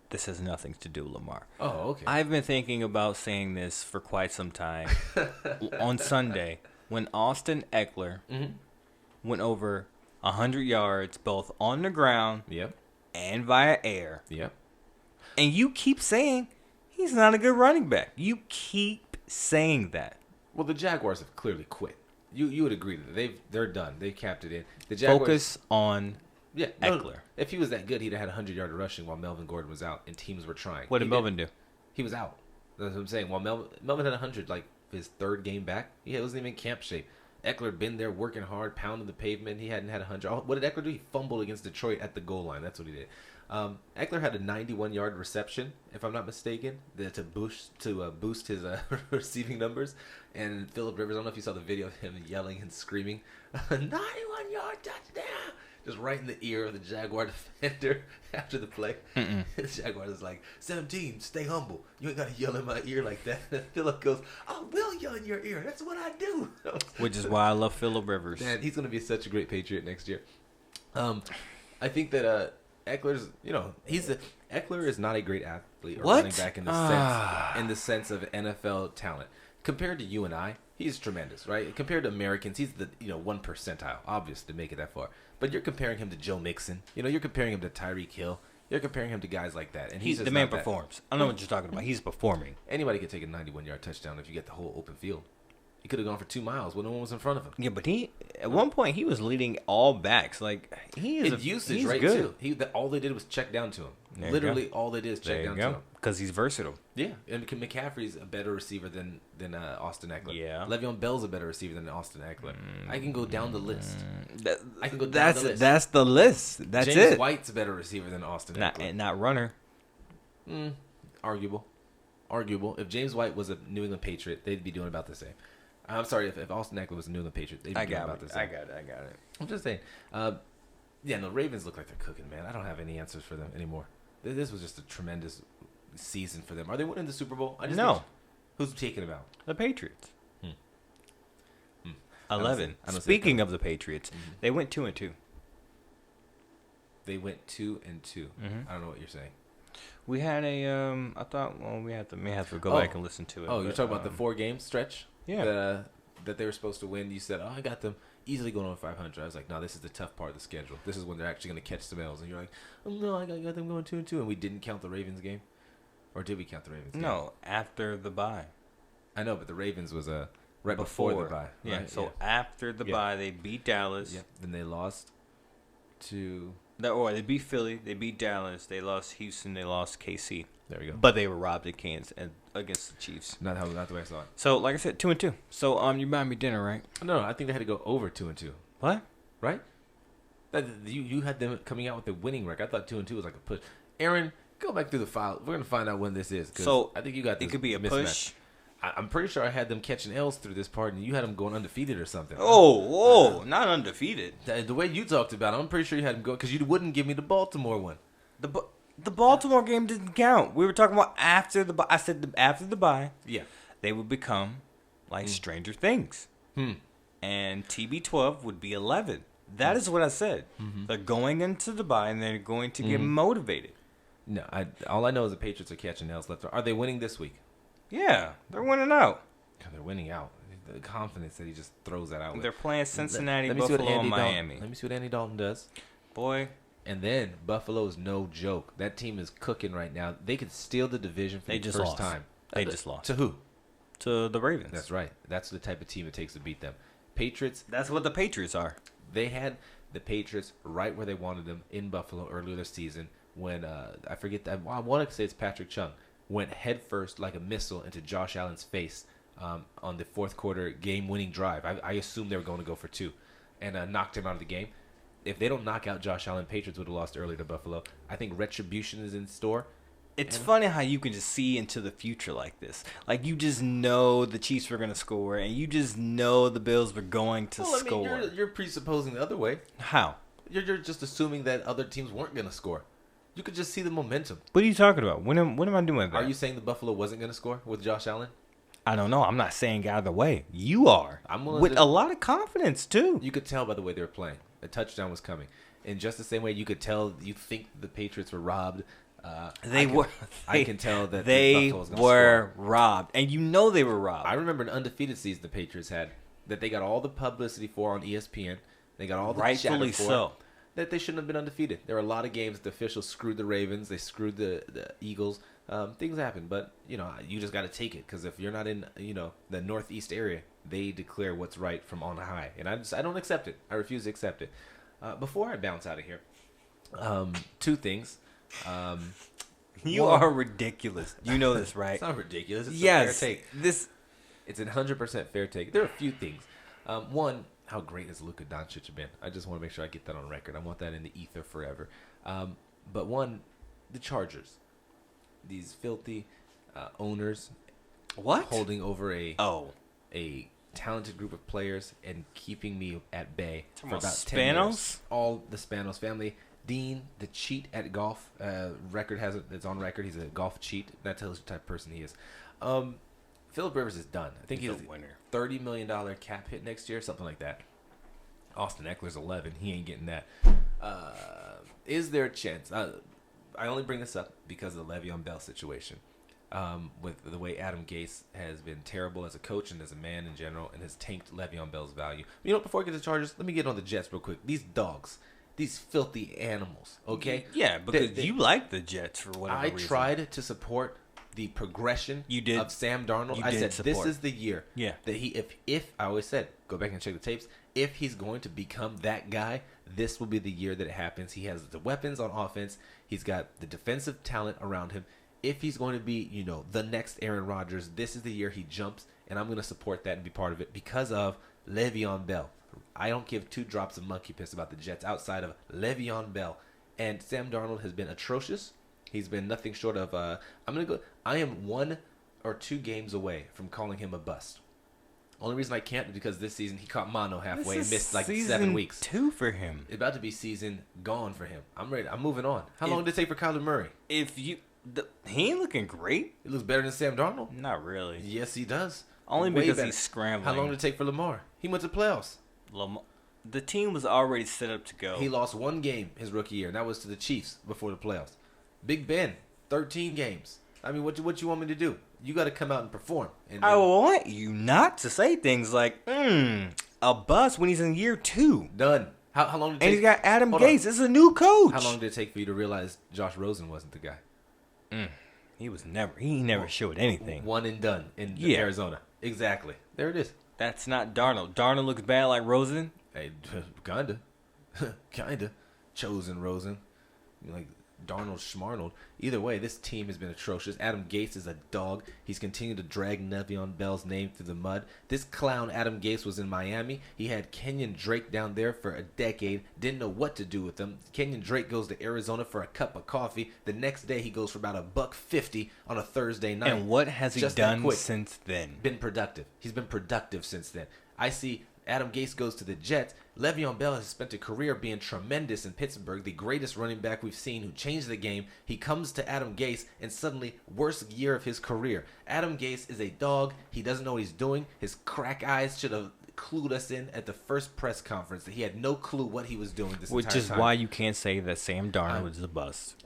This has nothing to do with Lamar. Oh, okay. I've been thinking about saying this for quite some time. On Sunday, when Austin Eckler went over 100 yards both on the ground and via air. Yep. And you keep saying he's not a good running back. You keep saying that. Well, the Jaguars have clearly quit. You would agree that they're done. They've capped it in. The Jaguars, focus on Eckler. If he was that good, he'd have had 100-yard rushing while Melvin Gordon was out and teams were trying. What did Melvin do? He was out. That's what I'm saying. While Melvin had 100, like his 3rd game back, he wasn't even in camp shape. Eckler had been there working hard, pounding the pavement. He hadn't had 100. What did Eckler do? He fumbled against Detroit at the goal line. That's what he did. Eckler had a 91-yard reception, if I'm not mistaken, to boost his receiving numbers. And Phillip Rivers, I don't know if you saw the video of him yelling and screaming, 91-yard touchdown, just right in the ear of the Jaguar defender after the play. The Jaguar is like, 17, stay humble. You ain't got to yell in my ear like that. And Phillip goes, I will yell in your ear. That's what I do. Which is why I love Phillip Rivers. Man, he's going to be such a great Patriot next year. I think that Eckler's, Eckler is not a great athlete or running back in the sense of NFL talent. Compared to you and I, he's tremendous, right? Compared to Americans, he's the 1 percentile, obvious to make it that far. But you're comparing him to Joe Mixon. You're comparing him to Tyreek Hill. You're comparing him to guys like that, and he's the man performs. I know what you're talking about. He's performing. Anybody could take a 91-yard touchdown if you get the whole open field. He could have gone for 2 miles when no one was in front of him. Yeah, but at one point he was leading all backs. Like he's right good. Too. All they did was check down to him. Literally, all they did is check down to him because he's versatile. Yeah, and McCaffrey's a better receiver than Austin Eckler. Yeah, Le'Veon Bell's a better receiver than Austin Eckler. I can go down the list. That's the list. That's James it. White's a better receiver than Austin Eckler. Not runner. Arguable. If James White was a New England Patriot, they'd be doing about the same. I'm sorry, if Austin Eckler was a New England Patriot, they'd be doing about the same. I got it. I'm just saying. The Ravens look like they're cooking, man. I don't have any answers for them anymore. This was just a tremendous season for them. Are they winning the Super Bowl? No. Who's taking them out? The Patriots. 11. I don't see it Speaking coming. of the Patriots, they went 2-2. They went 2-2. Mhm. I don't know what you're saying. We had I thought, well, we may have to go Oh. back and listen to it. Oh, you're but, talking about the 4-game stretch? Yeah. That they were supposed to win. You said, I got them easily going over 500. I was like, no, this is the tough part of the schedule. This is when they're actually going to catch some L's. And you're like, oh, no, I got them going 2-2. And we didn't count the Ravens game? Or did we count the Ravens game? No, after the bye. I know, but the Ravens was right before the bye. Yeah, right? so after the bye, they beat Dallas. Yeah. Then they lost to... They beat Philly, they beat Dallas, they lost Houston, they lost KC. There we go. But they were robbed at Kansas and against the Chiefs. Not the way I saw it. So, like I said, 2-2. So, you buying me dinner, right? No, I think they had to go over 2-2. What? Right? You had them coming out with a winning record. I thought 2-2 was like a push. Aaron, go back through the file. We're gonna find out when this is. So I think you got this. It could be a mismatch. push. I'm pretty sure I had them catching L's through this part, and you had them going undefeated or something. Oh, not undefeated. The way you talked about it, I'm pretty sure you had them go because you wouldn't give me the Baltimore one. The Baltimore game didn't count. We were talking about after the bye. I said after the bye, Yeah. they would become like Stranger Things. And TB12 would be 11. That is what I said. They're going into the bye and they're going to get motivated. No, all I know is the Patriots are catching L's left. Are they winning this week? Yeah, they're winning out. God, they're winning out. The confidence that he just throws that out with. They're playing Cincinnati, Let me see what Buffalo, Andy and Miami. Let me see what Andy Dalton does. Boy, And then Buffalo is no joke. That team is cooking right now. They could steal the division for They the just first lost. time. They just lost. To who? to the Ravens. That's right. That's the type of team it takes to beat them. Patriots. That's what the Patriots are. They had the Patriots right where they wanted them in Buffalo earlier this season when I forget that. I want to say it's Patrick Chung went headfirst like a missile into Josh Allen's face on the fourth quarter game-winning drive. I assume they were going to go for two, and knocked him out of the game. If they don't knock out Josh Allen, Patriots would have lost early to Buffalo. I think retribution is in store. It's funny how you can just see into the future like this. Like, you just know the Chiefs were going to score, and you just know the Bills were going to score. I mean, you're presupposing the other way. How? You're just assuming that other teams weren't going to score. You could just see the momentum. What are you talking about? When am I doing that? Are you saying the Buffalo wasn't going to score with Josh Allen? I don't know. I'm not saying either way. You are. I'm willing with to- a lot of confidence, too. You could tell by the way they were playing. A touchdown was coming. In just the same way you could tell you think the Patriots were robbed. I can tell that they Buffalo was gonna were score. robbed. And you know they were robbed. I remember an undefeated season the Patriots had that they got all the publicity for on ESPN. They got all the Rightfully chatter for so. that they shouldn't have been undefeated. There were a lot of games the officials screwed the Ravens. They screwed the Eagles. Things happen, but you just got to take it because if you're not in the Northeast area, they declare what's right from on high, and I don't accept it. I refuse to accept it. Before I bounce out of here, two things. You are ridiculous. You know this, right? It's not ridiculous. It's Yes. a fair take. It's a 100% fair take. There are a few things. One, how great has Luka Doncic been? I just want to make sure I get that on record. I want that in the ether forever. But one, the Chargers. These filthy owners What? holding over a talented group of players and keeping me at bay for about about 10 years. Spanos? All the Spanos family. Dean, the cheat at golf. Record has it. It's on record. He's a golf cheat. That tells you the type of person he is. Phillip Rivers is done. I think He's he's a winner. $30 million cap hit next year, something like that. Austin Eckler's 11. He ain't getting that. Is there a chance? I only bring this up because of the Le'Veon Bell situation. With the way Adam Gase has been terrible as a coach and as a man in general and has tanked Le'Veon Bell's value. You know, before I get to the Chargers, let me get on the Jets real quick. These dogs. These filthy animals, okay? Yeah, because you like the Jets for whatever I reason. tried to support the progression You did. of Sam Darnold. You I did said this support. is the year Yeah. that he if I always said go back and check the tapes. If he's going to become that guy, this will be the year that it happens. He has the weapons on offense. He's got the defensive talent around him. If he's going to be, the next Aaron Rodgers, this is the year he jumps, and I'm going to support that and be part of it because of Le'Veon Bell. I don't give two drops of monkey piss about the Jets outside of Le'Veon Bell. And Sam Darnold has been atrocious. He's been nothing short of I am 1 or 2 games away from calling him a bust. Only reason I can't is because this season he caught mono halfway and missed like 7 weeks. 2 for him. It's about to be season gone for him. I'm ready. I'm moving on. How long did it take for Kyler Murray? He ain't looking great. He looks better than Sam Darnold. Not really. Yes, he does. Only Way because better. he's scrambling. How long did it take for Lamar? He went to playoffs. The team was already set up to go. He lost one game his rookie year, and that was to the Chiefs before the playoffs. Big Ben, 13 games. I mean, what you want me to do? You got to come out and perform. I want you not to say things like, a bust when he's in year 2. Done. How long did it take? And he's got Adam Hold Gase. on. It's a new coach. How long did it take for you to realize Josh Rosen wasn't the guy? He never showed anything. One and done in Arizona. Exactly. There it is. That's not Darnold. Darnold looks bad like Rosen. Hey, kinda. Kinda. Chosen Rosen. Like Darnold Schmarnold. Either way, this team has been atrocious. Adam Gase is a dog. He's continued to drag Le'Veon Bell's name through the mud. This clown Adam Gase was in Miami. He had Kenyon Drake down there for a decade. Didn't know what to do with him. Kenyon Drake goes to Arizona for a cup of coffee. The next day he goes for about $1.50 on a Thursday night. And what has he done since then? Been productive. He's been productive since then. I see Adam Gase goes to the Jets. Le'Veon Bell has spent a career being tremendous in Pittsburgh, the greatest running back we've seen who changed the game. He comes to Adam Gase, and suddenly, worst year of his career. Adam Gase is a dog. He doesn't know what he's doing. His crack eyes should have clued us in at the first press conference that he had no clue what he was doing this entire time. Which is why you can't say that Sam Darnold is a bust.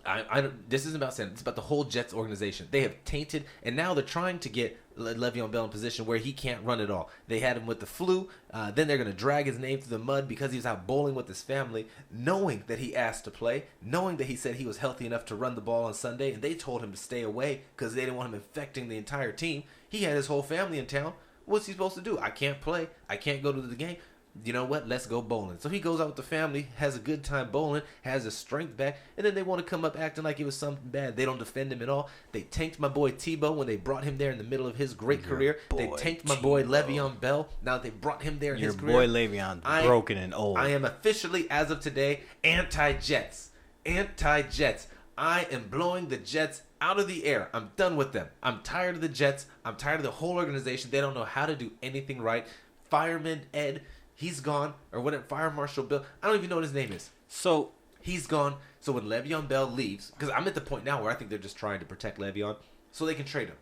This isn't about Sam. It's about the whole Jets organization. They have tainted, and now they're trying to get Le'Veon Bell in a position where he can't run at all. They had him with the flu. Then they're going to drag his name through the mud because he was out bowling with his family, knowing that he asked to play, knowing that he said he was healthy enough to run the ball on Sunday, and they told him to stay away because they didn't want him infecting the entire team. He had his whole family in town. What's he supposed to do? I can't play. I can't go to the game. You know what? Let's go bowling. So he goes out with the family, has a good time bowling, has his strength back, and then they want to come up acting like it was something bad. They don't defend him at all. They tanked my boy Tebow when they brought him there in the middle of his great career. They tanked my boy Le'Veon Bell. Now that they brought him there in his career. Your boy Le'Veon's broken and old. I am officially, as of today, anti-Jets. Anti-Jets. I am blowing the Jets out of the air. I'm done with them. I'm tired of the Jets. I'm tired of the whole organization. They don't know how to do anything right. Fireman Ed, he's gone. Or whatever, Fire Marshal Bill. I don't even know what his name is. So he's gone. So when Le'Veon Bell leaves, because I'm at the point now where I think they're just trying to protect Le'Veon so they can trade him.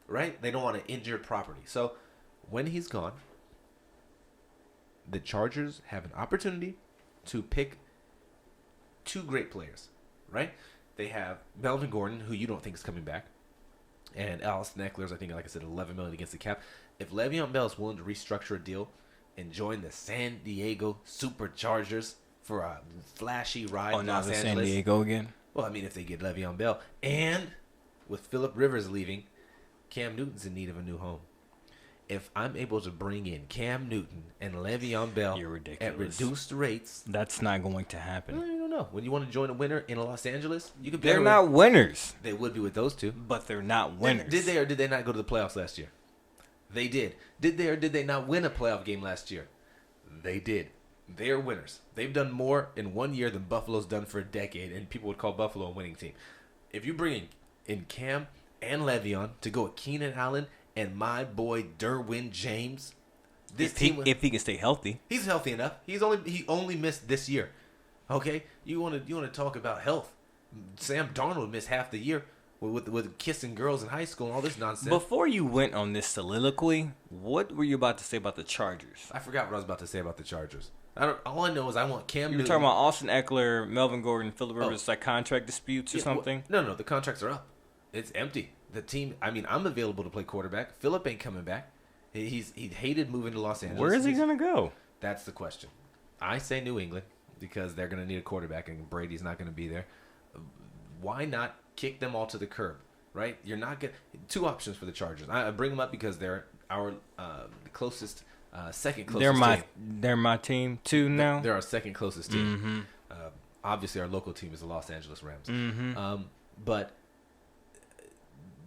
Right? They don't want to injure property. So when he's gone, the Chargers have an opportunity to pick 2 great players. Right? They have Melvin Gordon, who you don't think is coming back, and Allison Eckler's, I think, like I said, $11 million against the cap. If Le'Veon Bell is willing to restructure a deal and join the San Diego Superchargers for a flashy ride in Los Angeles. San Diego again? Well, I mean, if they get Le'Veon Bell. And with Phillip Rivers leaving, Cam Newton's in need of a new home. If I'm able to bring in Cam Newton and Le'Veon Bell at reduced rates, that's not going to happen. I don't know. When you want to join a winner in Los Angeles, you could. They're not winners. They would be with those two, but they're not winners. Did they or did they not go to the playoffs last year? They did. Did they or did they not win a playoff game last year? They did. They're winners. They've done more in 1 year than Buffalo's done for a decade, and people would call Buffalo a winning team. If you bring in Cam and Le'Veon to go with Keenan Allen and my boy Derwin James, if he can stay healthy, he's healthy enough. He only missed this year. Okay, you want to talk about health? Sam Darnold missed half the year with kissing girls in high school and all this nonsense. Before you went on this soliloquy, what were you about to say about the Chargers? I forgot what I was about to say about the Chargers. All I know is I want Cam Newton. You were talking about Austin Eckler, Melvin Gordon, Phillip Rivers, like contract disputes or something? Well, no, the contracts are up. It's empty. The team, I mean, I'm available to play quarterback. Phillip ain't coming back. He hated moving to Los Angeles. Where is he going to go? That's the question. I say New England because they're going to need a quarterback and Brady's not going to be there. Why not kick them all to the curb, right? You're not going to... 2 options for the Chargers. I bring them up because they're our closest, second closest team. They're my team too now? They're our second closest team. Mm-hmm. Obviously, our local team is the Los Angeles Rams. Mm-hmm. But...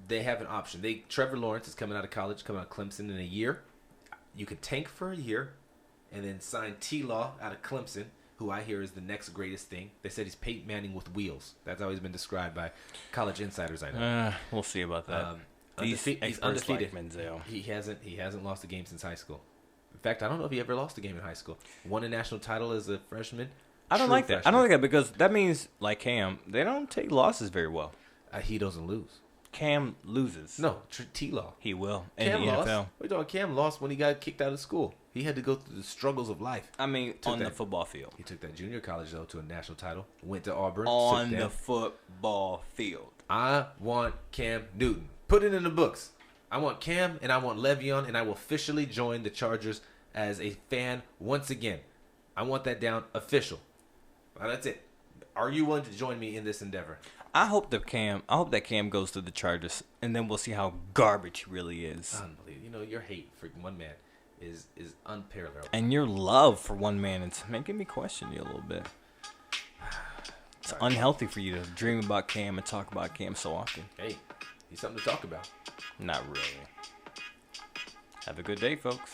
they have an option. Trevor Lawrence is coming out of college, coming out of Clemson in a year. You could tank for a year and then sign T-Law out of Clemson, who I hear is the next greatest thing. They said he's Peyton Manning with wheels. That's how he's been described by college insiders I know. We'll see about that. He's undefeated. Like he hasn't lost a game since high school. In fact, I don't know if he ever lost a game in high school. Won a national title as a freshman. I don't like that. I don't like that because that means, like Cam, they don't take losses very well. He doesn't lose. Cam loses. No, T-Law. He will in Cam the lost. NFL. We're talking Cam lost when he got kicked out of school. He had to go through the struggles of life. I mean, on the football field. He took that junior college, though, to a national title. Went to Auburn. On the football field. I want Cam Newton. Put it in the books. I want Cam and I want Le'Veon, and I will officially join the Chargers as a fan once again. I want that down official. Well, that's it. Are you willing to join me in this endeavor? I hope that Cam goes to the Chargers, and then we'll see how garbage he really is. Unbelievable. You know, your hate for one man is unparalleled. And your love for one man, it's making me question you a little bit. It's unhealthy for you to dream about Cam and talk about Cam so often. Hey, he's something to talk about. Not really. Have a good day, folks.